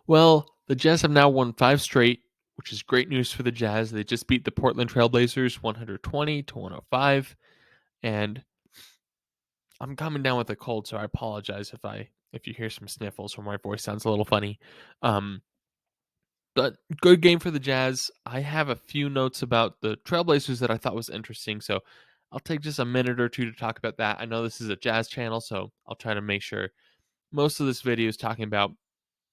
Well, the Jazz have now won 5 straight, which is great news for the Jazz. They just beat the Portland Trailblazers 120-105, and I'm coming down with a cold, so I apologize if you hear some sniffles or my voice sounds a little funny. Um, but good game for the Jazz. I have a few notes about the Trailblazers that I thought was interesting, so I'll take just a minute or two to talk about that. I know this is a Jazz channel, so I'll try to make sure most of this video is talking about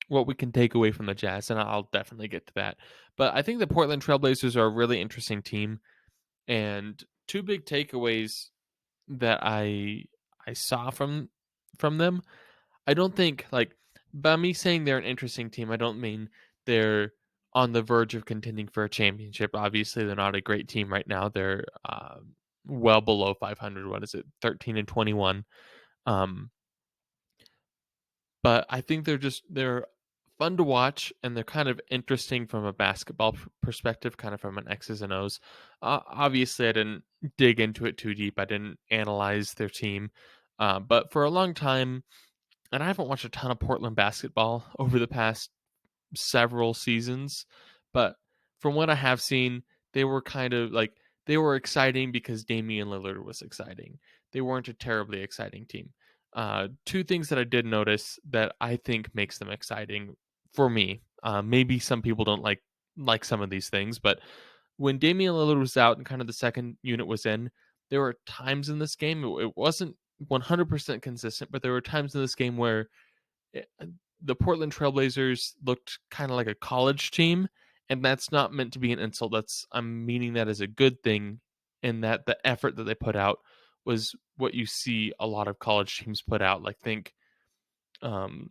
what we can take away from the Jazz, and I'll definitely get to that. But I think the Portland Trailblazers are a really interesting team, and two big takeaways that I saw from them. I don't think like by me saying they're an interesting team, I don't mean they're on the verge of contending for a championship. Obviously, they're not a great team right now. They're well below 500. What is it? 13-21. Um, but I think they're fun to watch and they're kind of interesting from a basketball perspective, kind of from an X's and O's. Obviously, I didn't dig into it too deep. I didn't analyze their team, but for a long time, and I haven't watched a ton of Portland basketball over the past several seasons, but from what I have seen, they were kind of like they were exciting because Damian Lillard was exciting. They weren't a terribly exciting team. Two things that I did notice that I think makes them exciting for me. Maybe some people don't like some of these things, but when Damian Lillard was out and kind of the second unit was in, there were times in this game it wasn't 100% consistent, but there were times in this game where eh, the Portland Trailblazers looked kind of like a college team, and that's not meant to be an insult. I'm meaning that as a good thing, in that the effort that they put out was what you see a lot of college teams put out. Like think, um,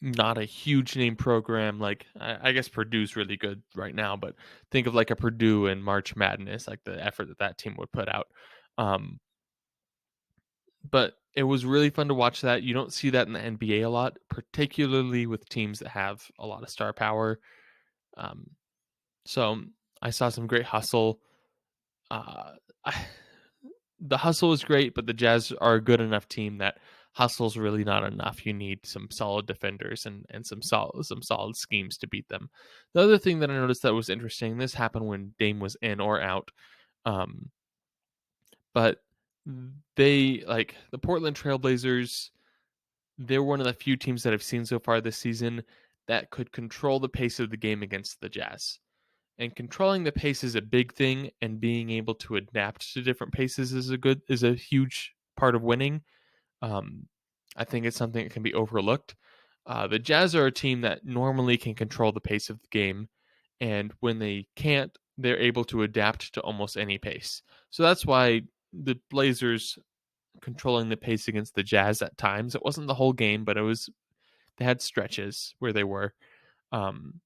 not a huge name program. Like I guess Purdue's really good right now, but think of like a Purdue in March Madness, like the effort that team would put out. Um, but it was really fun to watch that. You don't see that in the NBA a lot, particularly with teams that have a lot of star power. Um, so I saw some great hustle. Uh, I, the hustle is great, but the Jazz are a good enough team that hustle's really not enough. You need some solid defenders and some solid schemes to beat them. The other thing that I noticed that was interesting, this happened when Dame was in or out. Um, but they like the Portland Trailblazers. They're one of the few teams that I've seen so far this season that could control the pace of the game against the Jazz. And controlling the pace is a big thing, and being able to adapt to different paces is a huge part of winning. Um, I think it's something that can be overlooked. The Jazz are a team that normally can control the pace of the game, and when they can't, they're able to adapt to almost any pace. So that's why the Blazers controlling the pace against the Jazz at times. It wasn't the whole game, but they had stretches where they were. Um,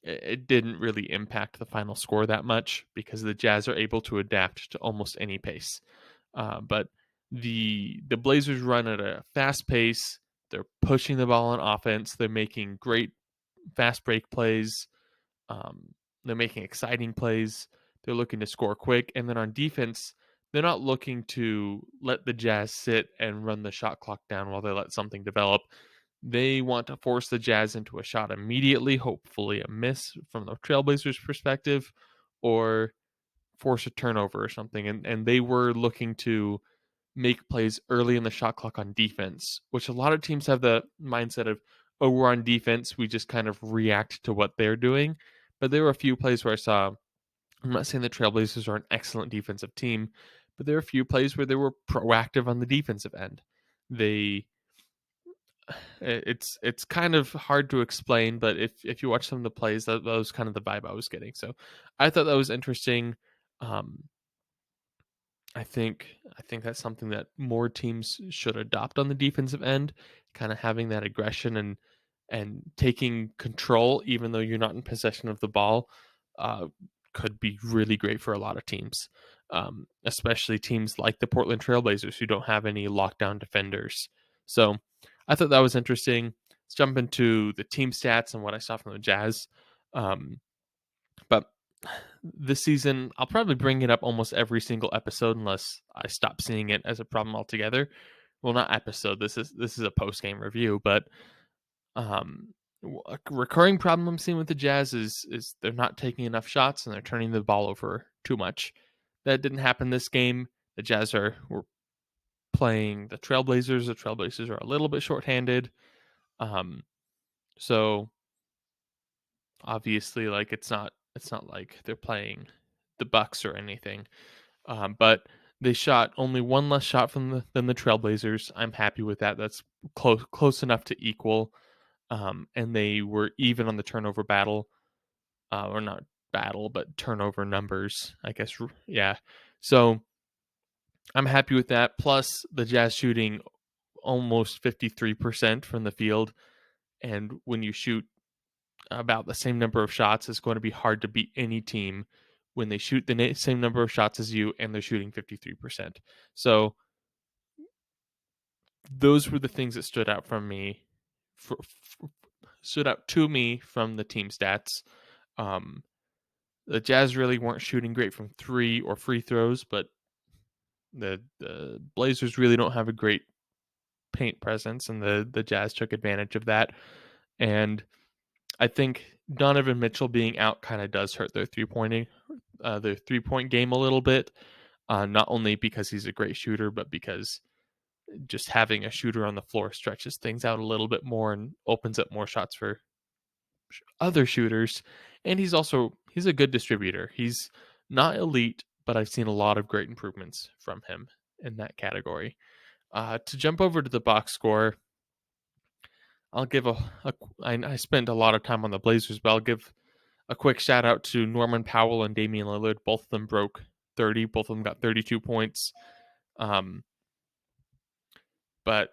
it didn't really impact the final score that much because the Jazz are able to adapt to almost any pace. But the Blazers run at a fast pace. They're pushing the ball on offense. They're making great fast break plays. Um, they're making exciting plays. They're looking to score quick. And then on defense, they're not looking to let the Jazz sit and run the shot clock down while they let something develop. They want to force the Jazz into a shot immediately, hopefully a miss from the Trailblazers' perspective, or force a turnover or something. And they were looking to make plays early in the shot clock on defense, which a lot of teams have the mindset of, oh, we're on defense. We just kind of react to what they're doing. But there were a few plays where I'm not saying the Trailblazers are an excellent defensive team, but there are a few plays where they were proactive on the defensive end. They it's kind of hard to explain, but if you watch some of the plays, that was kind of the vibe I was getting. So I thought that was interesting. Um, I think that's something that more teams should adopt on the defensive end, kind of having that aggression and taking control, even though you're not in possession of the ball, uh, could be really great for a lot of teams, especially teams like the Portland Trailblazers who don't have any lockdown defenders. So I thought that was interesting. Let's jump into the team stats and what I saw from the Jazz. But this season, I'll probably bring it up almost every single episode unless I stop seeing it as a problem altogether. Well, not episode. This is a post game review, but um, A recurring problem I'm seeing with the Jazz is they're not taking enough shots and they're turning the ball over too much. That didn't happen this game. The Jazz were playing the Trailblazers. The Trailblazers are a little bit shorthanded. Um, so obviously, like it's not like they're playing the Bucks or anything. But they shot only one less shot than the Trailblazers. I'm happy with that. That's close enough to equal. And they were even on the turnover battle, or not battle, but turnover numbers, I guess. Yeah. So I'm happy with that. Plus, the Jazz shooting almost 53% from the field. And when you shoot about the same number of shots, it's going to be hard to beat any team when they shoot the same number of shots as you and they're shooting 53%. So those were the things that stood out from me, stood out to me from the team stats. Um, the Jazz really weren't shooting great from three or free throws, but the Blazers really don't have a great paint presence, and the Jazz took advantage of that. And I think Donovan Mitchell being out kind of does hurt their 3-point game a little bit. Not only because he's a great shooter, but because just having a shooter on the floor stretches things out a little bit more and opens up more shots for other shooters. And he's a good distributor. He's not elite, but I've seen a lot of great improvements from him in that category. To jump over to the box score, I'll give I spent a lot of time on the Blazers, but I'll give a quick shout out to Norman Powell and Damian Lillard. Both of them broke 30. Both of them got 32 points. Um, but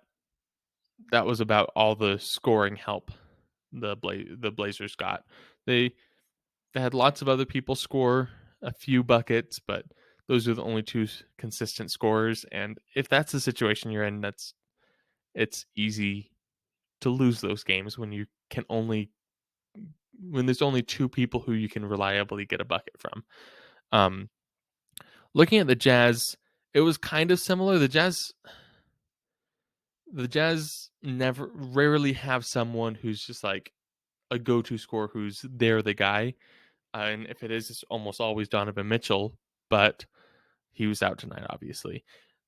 that was about all the scoring help the Blazers got. They they had lots of other people score a few buckets, but those are the only two consistent scorers. And if that's the situation you're in, it's easy to lose those games when there's only two people who you can reliably get a bucket from. Um, Looking at the Jazz, it was kind of similar. The Jazz never rarely have someone who's just like a go-to scorer who's the guy. And if it is, it's almost always Donovan Mitchell, but he was out tonight, obviously.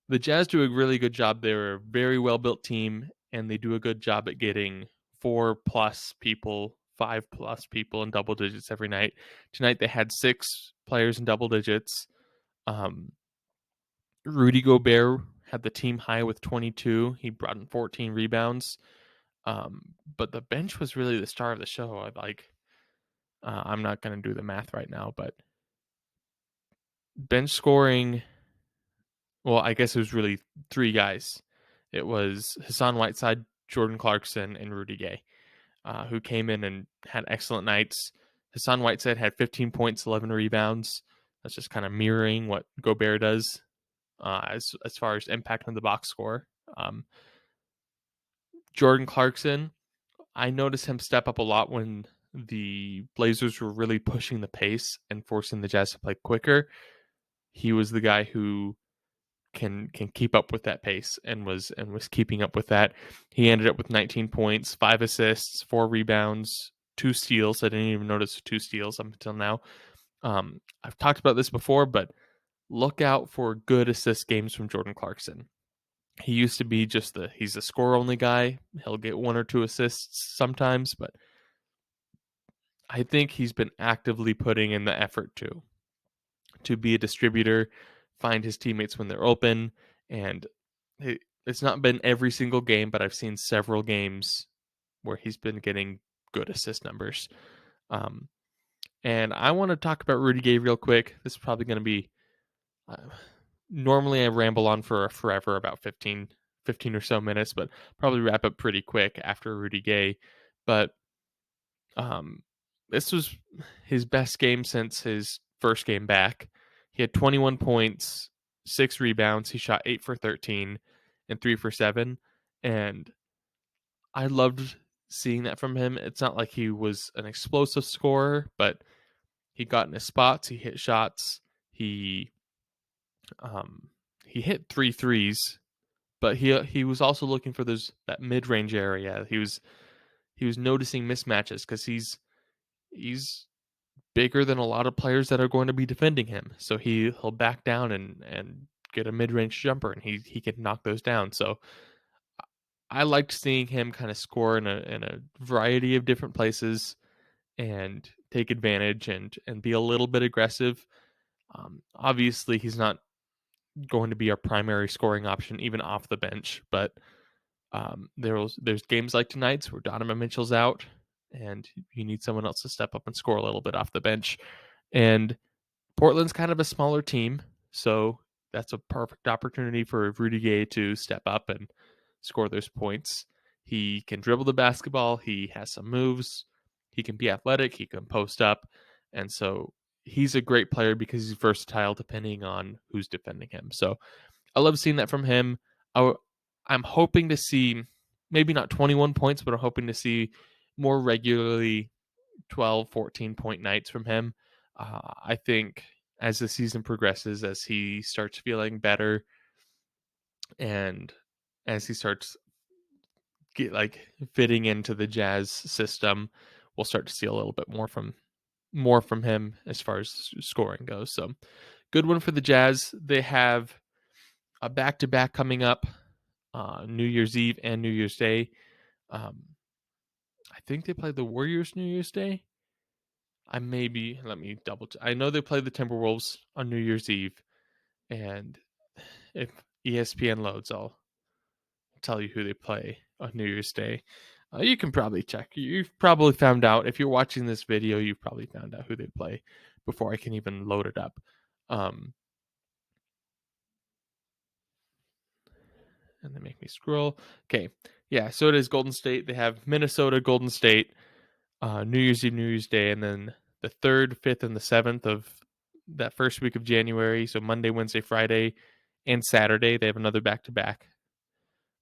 The Jazz do a really good job. They're a very well-built team, and they do a good job at getting 4+ people, 5+ people in double digits every night. Tonight, they had 6 players in double digits. Um, Rudy Gobert had the team high with 22. He brought in 14 rebounds. But the bench was really the star of the show. I'm not going to do the math right now, but bench scoring, well, I guess it was really 3 guys. It was Hassan Whiteside, Jordan Clarkson, and Rudy Gay, who came in and had excellent nights. Hassan Whiteside had 15 points, 11 rebounds. That's just kind of mirroring what Gobert does as far as impact on the box score. Um, Jordan Clarkson, I noticed him step up a lot when the Blazers were really pushing the pace and forcing the Jazz to play quicker. He was the guy who can keep up with that pace and was keeping up with that. He ended up with 19 points, 5 assists, 4 rebounds, 2 steals. I didn't even notice 2 steals up until now. I've talked about this before, but look out for good assist games from Jordan Clarkson. He used to be he's a score only guy. He'll get 1 or 2 assists sometimes, but I think he's been actively putting in the effort to be a distributor, find his teammates when they're open, and it's not been every single game, but I've seen several games where he's been getting good assist numbers. Um, and I want to talk about Rudy Gay real quick. This is probably going to be uh, normally I ramble on for forever, about 15 or so minutes, but probably wrap up pretty quick after Rudy Gay. But um, this was his best game since his first game back. He had 21 points, 6 rebounds. He shot 8 for 13 and 3 for 7. And I loved seeing that from him. It's not like he was an explosive scorer, but he got in his spots. He hit shots. Um, he hit 3 threes, but he was also looking for that mid range area. he was noticing mismatches because he's bigger than a lot of players that are going to be defending him. So he'll back down and get a mid-range jumper, and he can knock those down. So I liked seeing him kind of score in a variety of different places and take advantage and be a little bit aggressive. Obviously, he's not going to be our primary scoring option even off the bench, but there's games like tonight's where Donovan Mitchell's out, and you need someone else to step up and score a little bit off the bench. And Portland's kind of a smaller team, so that's a perfect opportunity for Rudy Gay to step up and score those points. He can dribble the basketball, he has some moves, he can be athletic, he can post up, and so he's a great player because he's versatile depending on who's defending him. So I love seeing that from him. I, am hoping to see maybe not 21 points, but I'm hoping to see more regularly 12, 14-point nights from him. I think as the season progresses, as he starts feeling better and as he starts fitting into the Jazz system, we'll start to see a little bit more from him as far as scoring goes. So good one for the Jazz. They have a back-to-back coming up, New Year's Eve and New Year's Day. I think they play the Warriors New Year's Day. Let me double check. I know they play the Timberwolves on New Year's Eve, and if ESPN loads, I'll tell you who they play on New Year's Day. You can probably check. You've probably found out. If you're watching this video, you've probably found out who they play before I can even load it up. And they make me scroll. Okay. Yeah, so it is Golden State. They have Minnesota, Golden State, New Year's Eve, New Year's Day, and then the 3rd, 5th, and the 7th of that first week of January. So Monday, Wednesday, Friday, and Saturday, they have another back-to-back.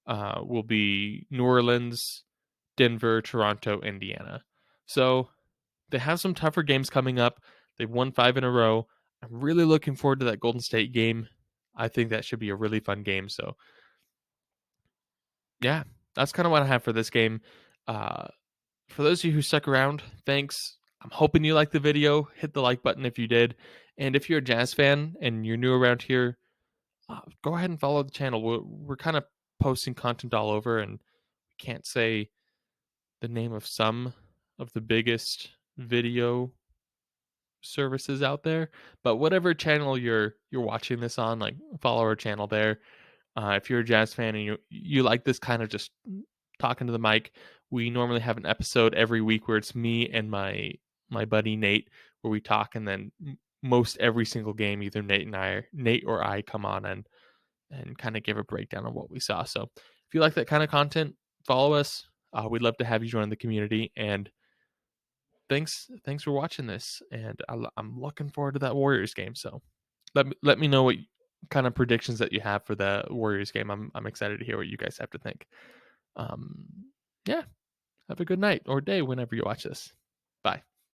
Will be New Orleans, Denver, Toronto, Indiana. So they have some tougher games coming up. They've won 5 in a row. I'm really looking forward to that Golden State game. I think that should be a really fun game. So yeah, that's kind of what I have for this game. Uh, for those of you who stuck around, thanks. I'm hoping you liked the video. Hit the like button if you did. And if you're a Jazz fan and you're new around here, go ahead and follow the channel. We're kind of posting content all over, and we can't say the name of some of the biggest video services out there, but whatever channel you're watching this on, like follow our channel there. If you're a Jazz fan and you like this kind of just talking to the mic, we normally have an episode every week where it's me and my buddy Nate, where we talk, and then most every single game, either Nate or I come on and kind of give a breakdown of what we saw. So if you like that kind of content, follow us. We'd love to have you join the community. And thanks for watching this. And I'm looking forward to that Warriors game. So let me know what kind of predictions that you have for the Warriors game. I'm excited to hear what you guys have to think. Um, yeah, have a good night or day whenever you watch this. Bye.